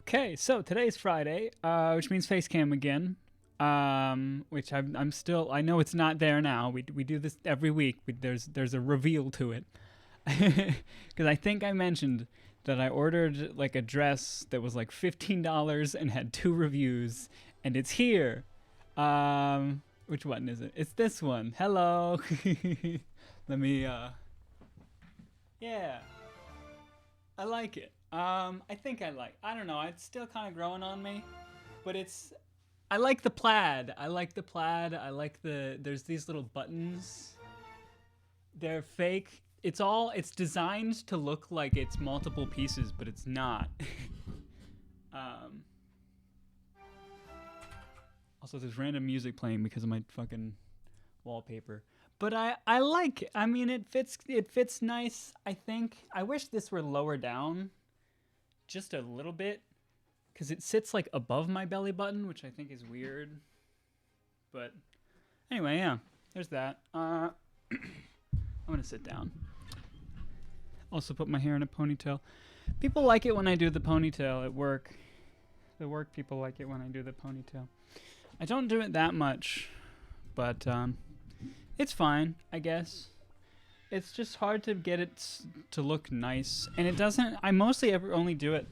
Okay, so today's Friday, which means face cam again. Which I'm still. I know it's not there now. We do this every week. There's a reveal to it, because I think I mentioned that I ordered like a dress that was like $15 and had 2 reviews, and it's here. Which one is it? It's this one. Hello. Let me. Yeah. I like it. I think I like. I don't know. It's still kind of growing on me, but it's. I like the plaid. I like the plaid. I like the. There's these little buttons. They're fake. It's designed to look like it's multiple pieces, but it's not. um. Also, there's random music playing because of my fucking wallpaper. But I like it. I mean, it fits nice. I think. I wish this were lower down, just a little bit, because it sits like above my belly button, which I think is weird. But anyway, yeah, there's that. I'm gonna sit down. Also put my hair in a ponytail. People like it when I do the ponytail at work. The work people like it when I do the ponytail. I don't do it that much, but it's fine, I guess. It's just hard to get it to look nice, and it doesn't. I mostly ever only do it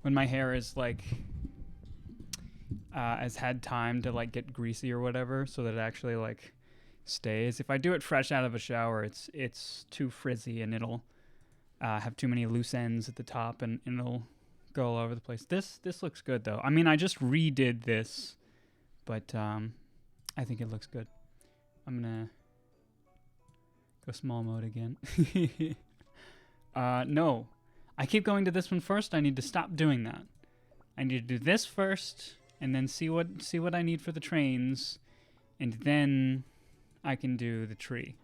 when my hair is like has had time to like get greasy or whatever, so that it actually like stays. If I do it fresh out of a shower, it's too frizzy and it'll have too many loose ends at the top, and it'll go all over the place. This looks good though. I mean, I just redid this, but I think it looks good. I'm gonna go small mode again. No. I keep going to this one first. I need to stop doing that. I need to do this first, and then see what I need for the trains, and then I can do the tree.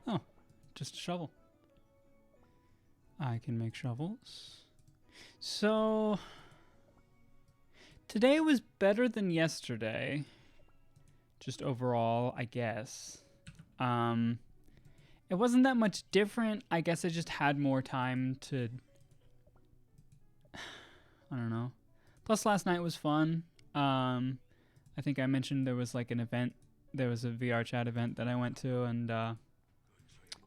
Oh, just a shovel. I can make shovels. So today was better than yesterday. Just overall, I guess. It wasn't that much different. I guess I just had more time to. I don't know. Plus, last night was fun. I think I mentioned there was like an event. There was a VR chat event that I went to, and that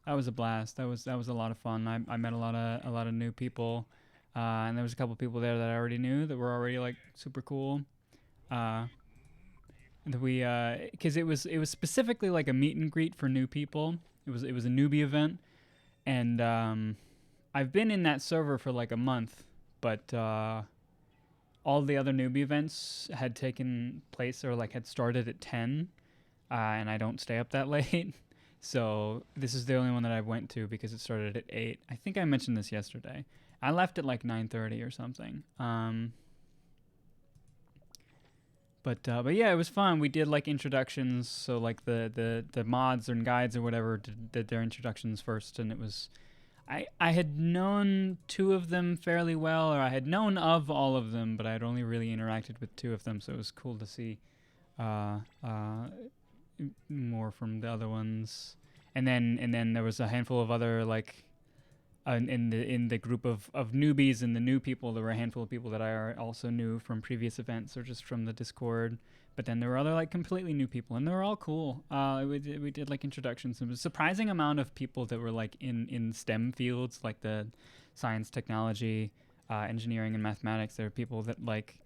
was a blast. That was a lot of fun. I met a lot of new people, and there was a couple people there that I already knew that were already like super cool. Because it was specifically like a meet and greet for new people. It was a newbie event, and I've been in that server for like a month, but all the other newbie events had taken place or like had started at 10, and I don't stay up that late. So this is the only one that I went to because it started at 8. I think I mentioned this yesterday. I left at like 9:30 or something. But yeah, it was fun. We did like introductions, so like the mods and guides or whatever did their introductions first, and it was, I had known 2 of them fairly well, or I had known of all of them, but I had only really interacted with 2 of them, so it was cool to see more from the other ones, and then there was a handful of other like. In the group of newbies and the new people, there were a handful of people that I also knew from previous events or just from the Discord. But then there were other like completely new people, and they were all cool. We did like introductions. It was a surprising amount of people that were like in STEM fields, like the science, technology, engineering, and mathematics. There were people that like,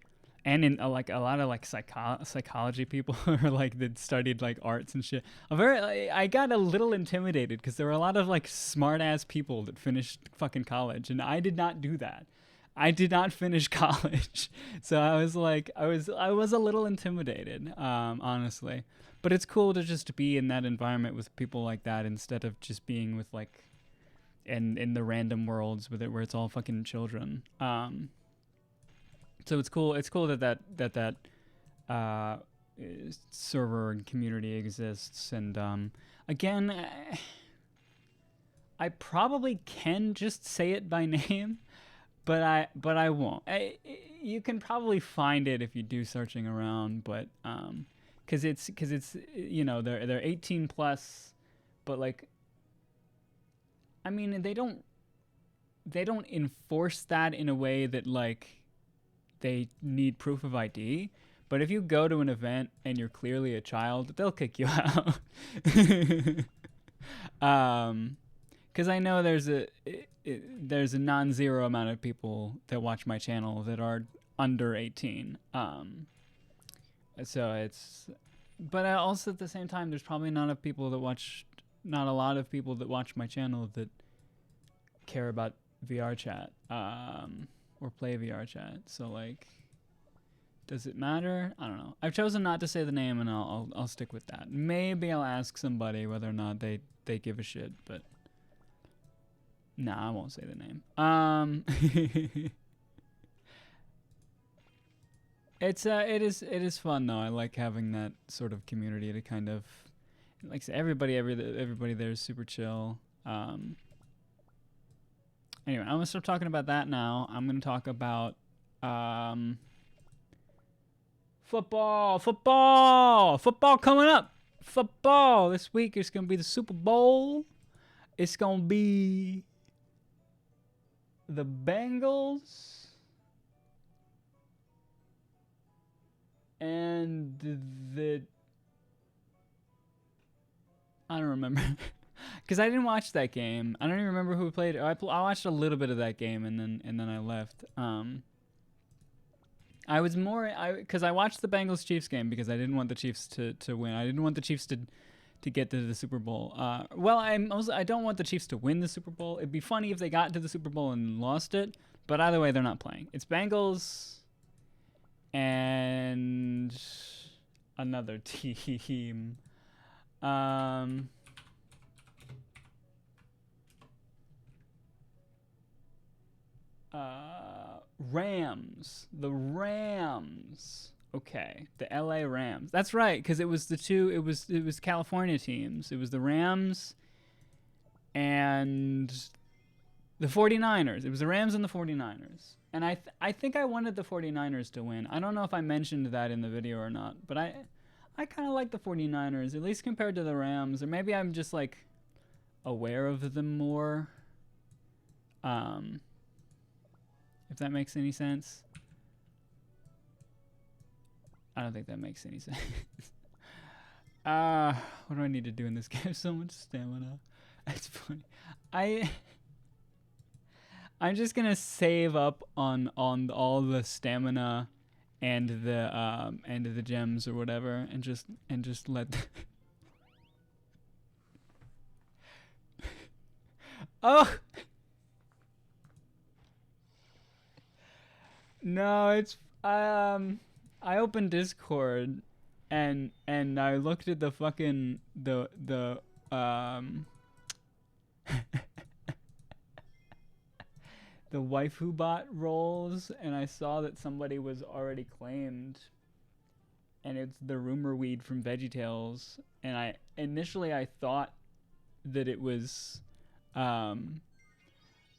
and in like a lot of like psychology people or like that studied like arts and shit. I got a little intimidated because there were a lot of like smart ass people that finished fucking college, and I did not do that. I did not finish college, so I was like, I was a little intimidated, honestly. But it's cool to just be in that environment with people like that instead of just being with like, in the random worlds with it where it's all fucking children. So it's cool. It's cool that server and community exists. And again, I probably can just say it by name, but I won't. You can probably find it if you do searching around, but because it's they're 18 plus, but like I mean, they don't enforce that in a way that like they need proof of ID. But if you go to an event and you're clearly a child, they'll kick you out. Because I know there's a non-zero amount of people that watch my channel that are under 18. So it's, but also at the same time, there's probably not a lot of people that watch my channel that care about VR chat or play VR chat. So like, does it matter? I don't know. I've chosen not to say the name, and I'll stick with that. Maybe I'll ask somebody whether or not they give a shit, but nah, I won't say the name. It is fun though. I like having that sort of community to kind of, like I said, everybody there is super chill. Anyway, I'm gonna stop talking about that now. I'm gonna talk about football coming up. Football this week is gonna be the Super Bowl. It's gonna be the Bengals and the I don't remember because I didn't watch that game. I don't even remember who played. I watched a little bit of that game and then I left. I was more because I watched the Bengals Chiefs game because I didn't want the Chiefs to win. I didn't want the Chiefs to get to the Super Bowl. Well, I don't want the Chiefs to win the Super Bowl. It'd be funny if they got to the Super Bowl and lost it, but either way, they're not playing. It's Bengals and another team. Rams. The Rams. Okay, the LA Rams. That's right, because it was the two. It was California teams. It was the Rams and the 49ers. It was the Rams and the 49ers. And I think I wanted the 49ers to win. I don't know if I mentioned that in the video or not, but I kind of like the 49ers, at least compared to the Rams. Or maybe I'm just like aware of them more. If that makes any sense. I don't think that makes any sense. What do I need to do in this game? I have so much stamina. That's funny. I'm just gonna save up on all the stamina and the gems or whatever, and just let. Oh. No, it's I opened Discord and I looked at the fucking the the waifu bot roles, and I saw that somebody was already claimed, and it's the rumor weed from VeggieTales, and I initially thought that it was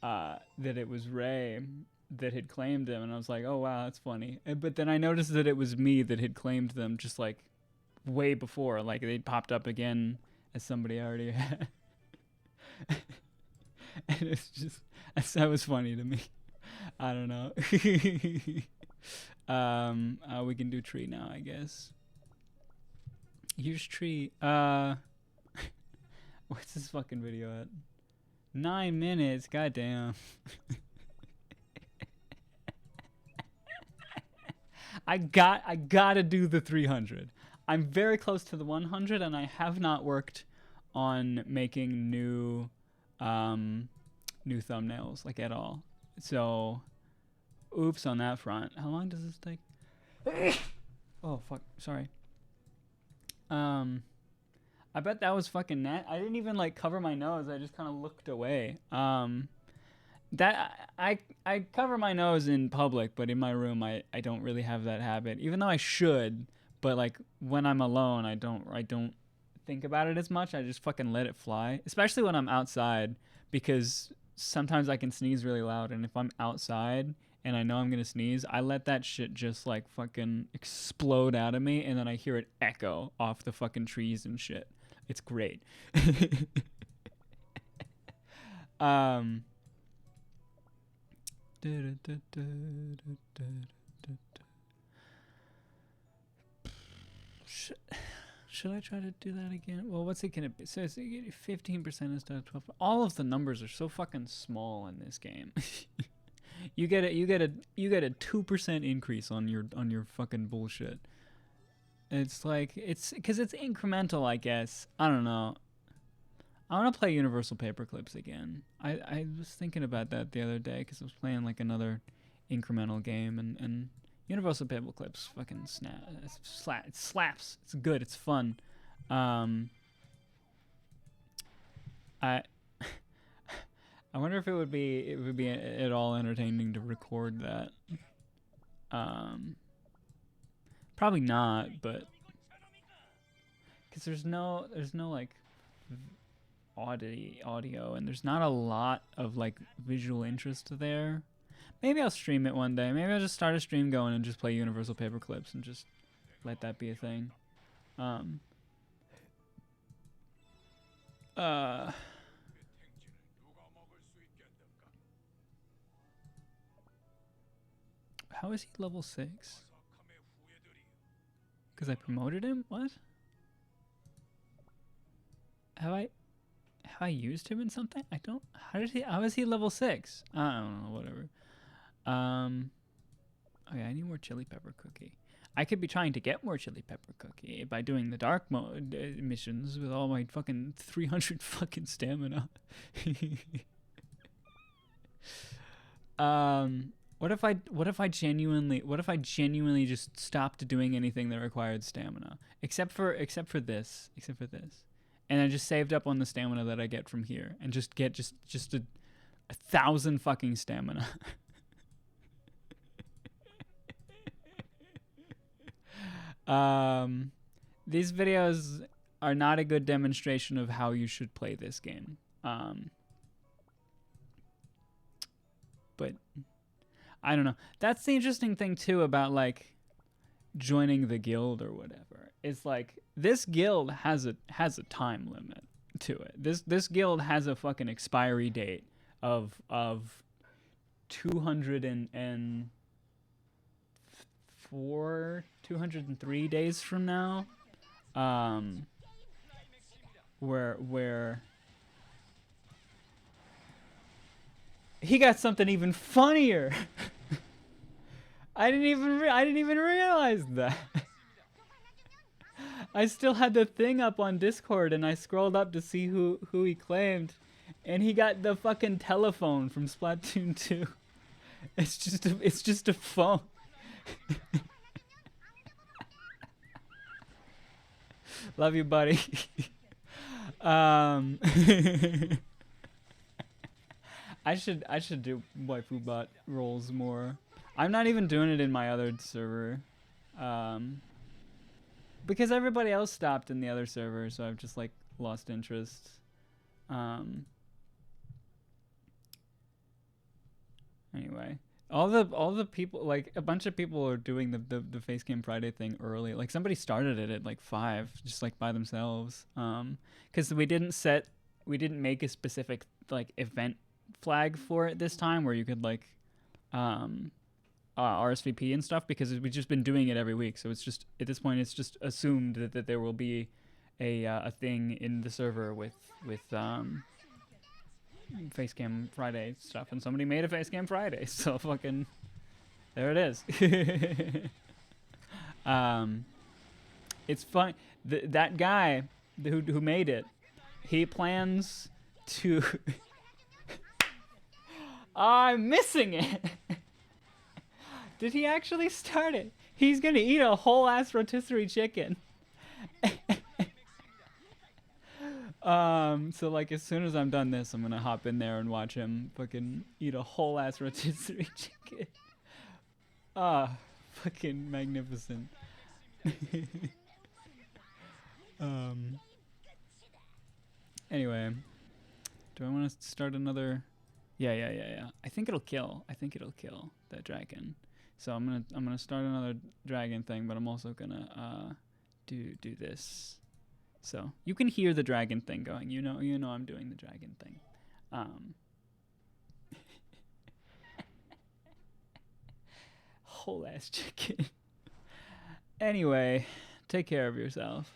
Ray that had claimed him, and I was like, oh wow, that's funny. But then I noticed that it was me that had claimed them just like way before, like they popped up again as somebody I already had. And it's just, that was funny to me. I don't know. We can do tree now, I guess. Here's tree. What's this fucking video at? 9 minutes, goddamn. I gotta do the 300. I'm very close to the 100, and I have not worked on making new thumbnails like at all. So, oops on that front. How long does this take? Oh fuck, sorry. I bet that was fucking net. I didn't even like cover my nose. I just kind of looked away. That I cover my nose in public, but in my room I don't really have that habit, even though I should. But like when I'm alone, I don't think about it as much. I just fucking let it fly, especially when I'm outside, because sometimes I can sneeze really loud, and if I'm outside and I know I'm gonna sneeze, I let that shit just like fucking explode out of me, and then I hear it echo off the fucking trees and shit. It's great. Um. Should I try to do that again? Well, what's it gonna be? So it's 15% instead of 12. All of the numbers are so fucking small in this game. you get a 2% increase on your fucking bullshit. It's like it's because it's incremental, I guess. I don't know. I want to play Universal Paperclips again. I was thinking about that the other day because I was playing like another incremental game and Universal Paperclips fucking it slaps. It's good. It's fun. I I wonder if it would be at all entertaining to record that. Probably not, but because there's no like audio and there's not a lot of like visual interest there. Maybe I'll stream it one day. Maybe I'll just start a stream going and just play Universal Paperclips and just let that be a thing. How is he level 6? Because I promoted him? What? Have I used him in something? I don't. How is he level 6? I don't know, whatever. Okay, I need more chili pepper cookie. I could be trying to get more chili pepper cookie by doing the dark mode missions with all my fucking 300 fucking stamina. What if I genuinely just stopped doing anything that required stamina, except for this, and I just saved up on the stamina that I get from here, and just get just 1,000 fucking stamina. These videos are not a good demonstration of how you should play this game. But I don't know. That's the interesting thing too about like joining the guild or whatever. It's like this guild has a time limit to it. This guild has a fucking expiry date of 203 days from now. Where he got something even funnier. I didn't even realize that. I still had the thing up on Discord and I scrolled up to see who he claimed, and he got the fucking telephone from Splatoon 2. It's just a phone. Love you, buddy. I should do waifu bot roles more. I'm not even doing it in my other server, because everybody else stopped in the other server, so I've just like lost interest. Anyway, all the people, like a bunch of people are doing the Facecam Friday thing early. Like somebody started it at like 5, just like by themselves. Because we didn't make a specific like event flag for it this time where you could like RSVP and stuff, because we've just been doing it every week. So it's just at this point it's just assumed that there will be a thing in the server with Facecam Friday stuff, and somebody made a Facecam Friday, so fucking there it is. It's fun. That guy who made it, he plans to I'm missing it. Did he actually start it? He's gonna eat a whole ass rotisserie chicken. So like as soon as I'm done this, I'm gonna hop in there and watch him fucking eat a whole ass rotisserie chicken. Fucking magnificent. Anyway, do I want to start another? Yeah. I think it'll kill that dragon. So I'm gonna start another dragon thing, but I'm also gonna do this. So you can hear the dragon thing going. You know I'm doing the dragon thing. whole ass chicken. Anyway, take care of yourself.